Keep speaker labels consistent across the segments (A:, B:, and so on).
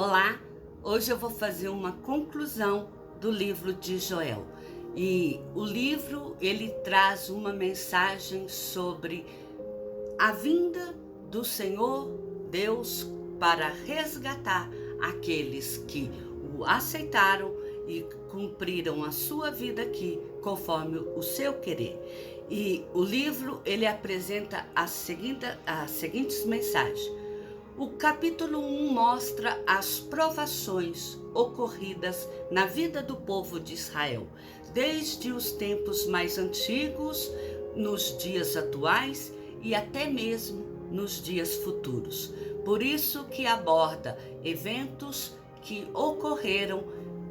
A: Olá, hoje eu vou fazer uma conclusão do livro de Joel. E o livro, ele traz uma mensagem sobre a vinda do Senhor Deus para resgatar aqueles que o aceitaram e cumpriram a sua vida aqui conforme o seu querer. E o livro, ele apresenta as seguintes mensagens. O capítulo 1 mostra as provações ocorridas na vida do povo de Israel, desde os tempos mais antigos, nos dias atuais e até mesmo nos dias futuros. Por isso que aborda eventos que ocorreram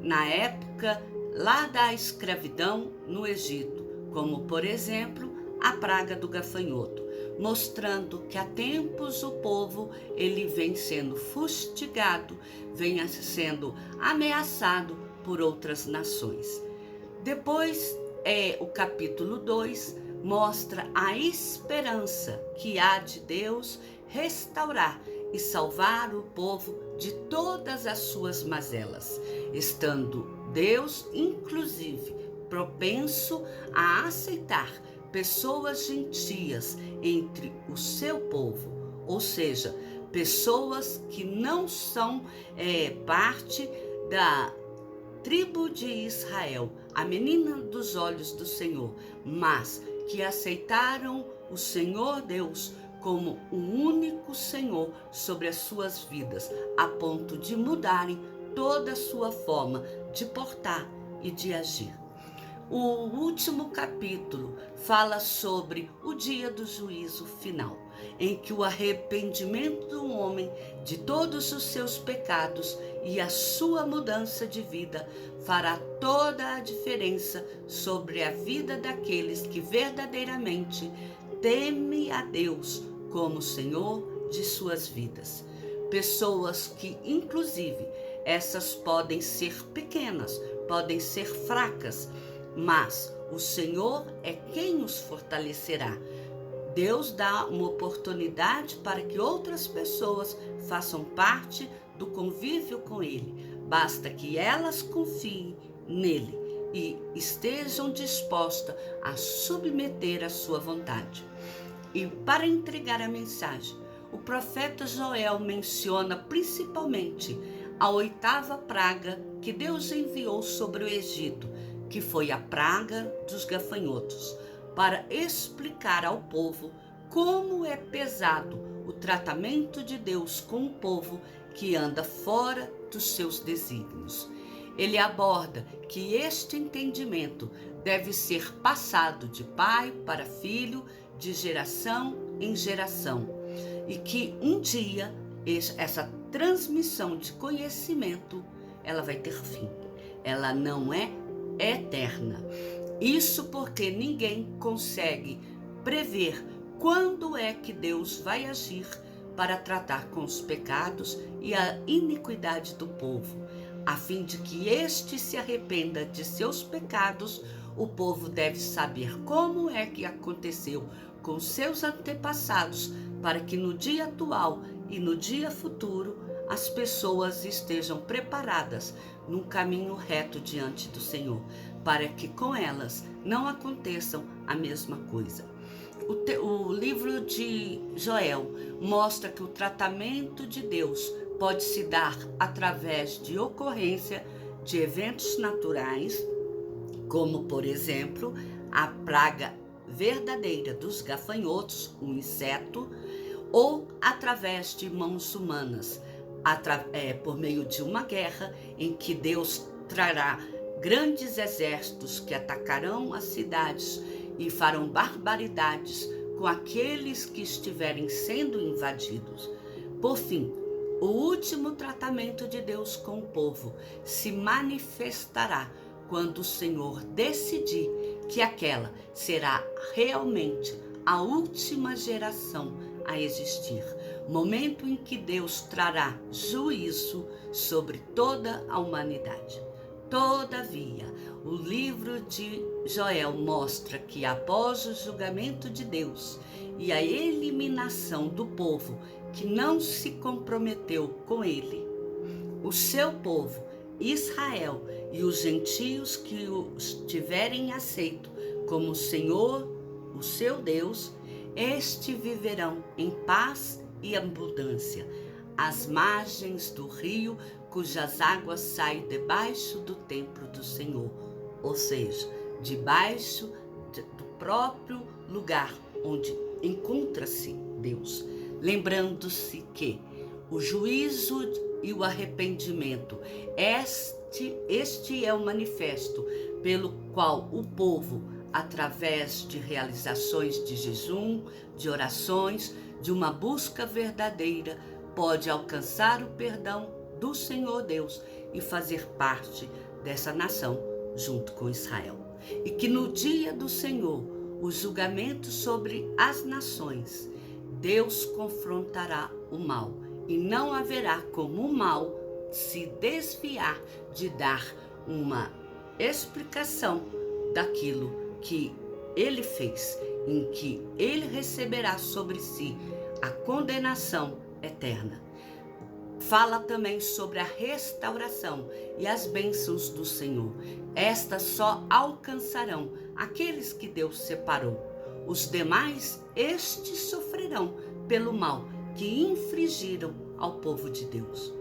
A: na época lá da escravidão no Egito, como por exemplo a praga do gafanhoto, mostrando que há tempos o povo ele vem sendo fustigado, vem sendo ameaçado por outras nações. Depois, o capítulo 2 mostra a esperança que há de Deus restaurar e salvar o povo de todas as suas mazelas, estando Deus, inclusive, propenso a aceitar pessoas gentias entre o seu povo, ou seja, pessoas que não são parte da tribo de Israel, a menina dos olhos do Senhor, mas que aceitaram o Senhor Deus como o único Senhor sobre as suas vidas, a ponto de mudarem toda a sua forma de portar e de agir. O último capítulo fala sobre o dia do juízo final, em que o arrependimento do homem de todos os seus pecados e a sua mudança de vida fará toda a diferença sobre a vida daqueles que verdadeiramente temem a Deus como Senhor de suas vidas. Pessoas que, inclusive, essas podem ser pequenas, podem ser fracas, mas o Senhor é quem os fortalecerá. Deus dá uma oportunidade para que outras pessoas façam parte do convívio com Ele. Basta que elas confiem nele e estejam dispostas a submeter a sua vontade. E para entregar a mensagem, o profeta Joel menciona principalmente a 8ª praga que Deus enviou sobre o Egito, que foi a praga dos gafanhotos, para explicar ao povo como é pesado o tratamento de Deus com o povo que anda fora dos seus desígnios. Ele aborda que este entendimento deve ser passado de pai para filho, de geração em geração, e que um dia essa transmissão de conhecimento ela vai ter fim. Ela não é eterna. Isso porque ninguém consegue prever quando é que Deus vai agir para tratar com os pecados e a iniquidade do povo. A fim de que este se arrependa de seus pecados, o povo deve saber como é que aconteceu com seus antepassados, para que no dia atual e no dia futuro as pessoas estejam preparadas num caminho reto diante do Senhor, para que com elas não aconteçam a mesma coisa. O livro de Joel mostra que o tratamento de Deus pode se dar através de ocorrência de eventos naturais, como, por exemplo, a praga verdadeira dos gafanhotos, um inseto, ou através de mãos humanas, por meio de uma guerra em que Deus trará grandes exércitos que atacarão as cidades e farão barbaridades com aqueles que estiverem sendo invadidos. Por fim, o último tratamento de Deus com o povo se manifestará quando o Senhor decidir que aquela será realmente a última geração a existir, momento em que Deus trará juízo sobre toda a humanidade. Todavia, o livro de Joel mostra que após o julgamento de Deus e a eliminação do povo que não se comprometeu com ele, o seu povo, Israel, e os gentios que os tiverem aceito como o Senhor, o seu Deus, este viverão em paz e abundância, às margens do rio, cujas águas saem debaixo do templo do Senhor, ou seja, debaixo do próprio lugar onde encontra-se Deus. Lembrando-se que o juízo e o arrependimento, este é o manifesto pelo qual o povo, através de realizações de jejum, de orações, de uma busca verdadeira, pode alcançar o perdão do Senhor Deus e fazer parte dessa nação junto com Israel. E que no dia do Senhor, o julgamento sobre as nações, Deus confrontará o mal e não haverá como o mal se desviar de dar uma explicação daquilo que ele fez, em que ele receberá sobre si a condenação eterna. Fala também sobre a restauração e as bênçãos do Senhor. Estas só alcançarão aqueles que Deus separou. Os demais, estes sofrerão pelo mal que infligiram ao povo de Deus.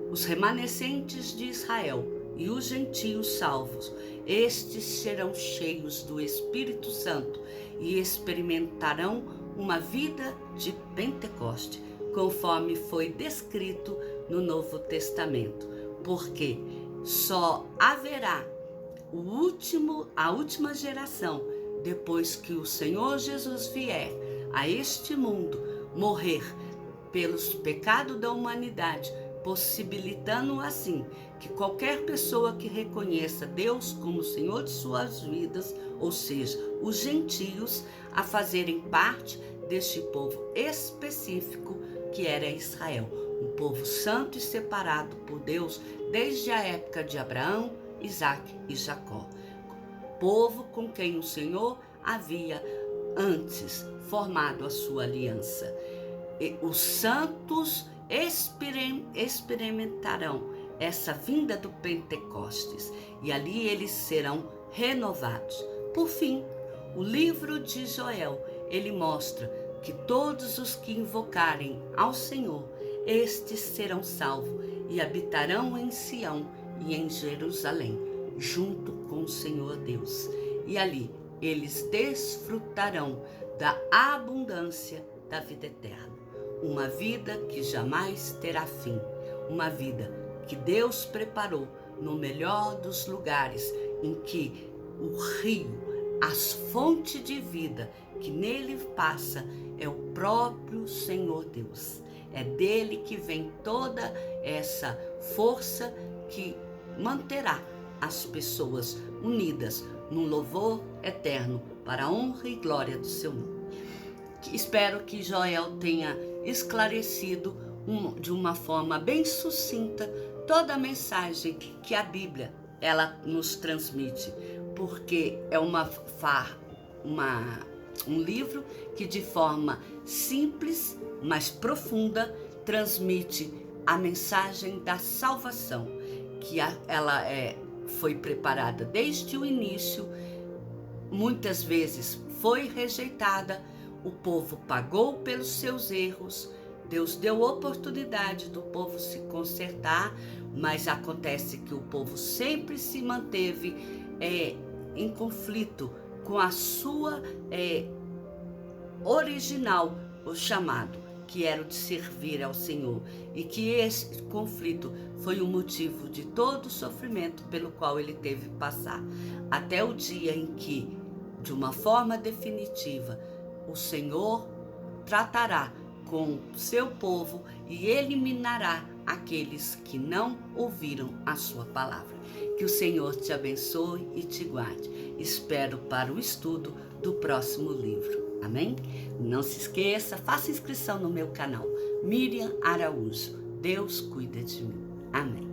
A: Os remanescentes de Israel e os gentios salvos, estes serão cheios do Espírito Santo e experimentarão uma vida de Pentecoste, conforme foi descrito no Novo Testamento, porque só haverá a última geração, depois que o Senhor Jesus vier a este mundo, morrer pelos pecados da humanidade, possibilitando assim que qualquer pessoa que reconheça Deus como Senhor de suas vidas, ou seja, os gentios, a fazerem parte deste povo específico que era Israel, um povo santo e separado por Deus desde a época de Abraão, Isaque e Jacó. Povo com quem o Senhor havia antes formado a sua aliança. E os santos experimentarão essa vinda do Pentecostes e ali eles serão renovados. Por fim, o livro de Joel, ele mostra que todos os que invocarem ao Senhor, estes serão salvos e habitarão em Sião e em Jerusalém, junto com o Senhor Deus. E ali eles desfrutarão da abundância da vida eterna. Uma vida que jamais terá fim. Uma vida que Deus preparou no melhor dos lugares, em que o rio, as fontes de vida que nele passa, é o próprio Senhor Deus. É dele que vem toda essa força que manterá as pessoas unidas num louvor eterno para a honra e glória do seu nome. Espero que Joel tenha esclarecido de uma forma bem sucinta toda a mensagem que a Bíblia ela nos transmite, porque é um livro que de forma simples, mas profunda, transmite a mensagem da salvação, que ela foi preparada desde o início, muitas vezes foi rejeitada, o povo pagou pelos seus erros, Deus deu oportunidade do povo se consertar, mas acontece que o povo sempre se manteve em conflito com a sua original chamado, que era o de servir ao Senhor, e que esse conflito foi o motivo de todo o sofrimento pelo qual ele teve que passar, até o dia em que, de uma forma definitiva, o Senhor tratará com seu povo e eliminará aqueles que não ouviram a sua palavra. Que o Senhor te abençoe e te guarde. Espero para o estudo do próximo livro. Amém? Não se esqueça, faça inscrição no meu canal, Miriam Araújo. Deus cuida de mim. Amém.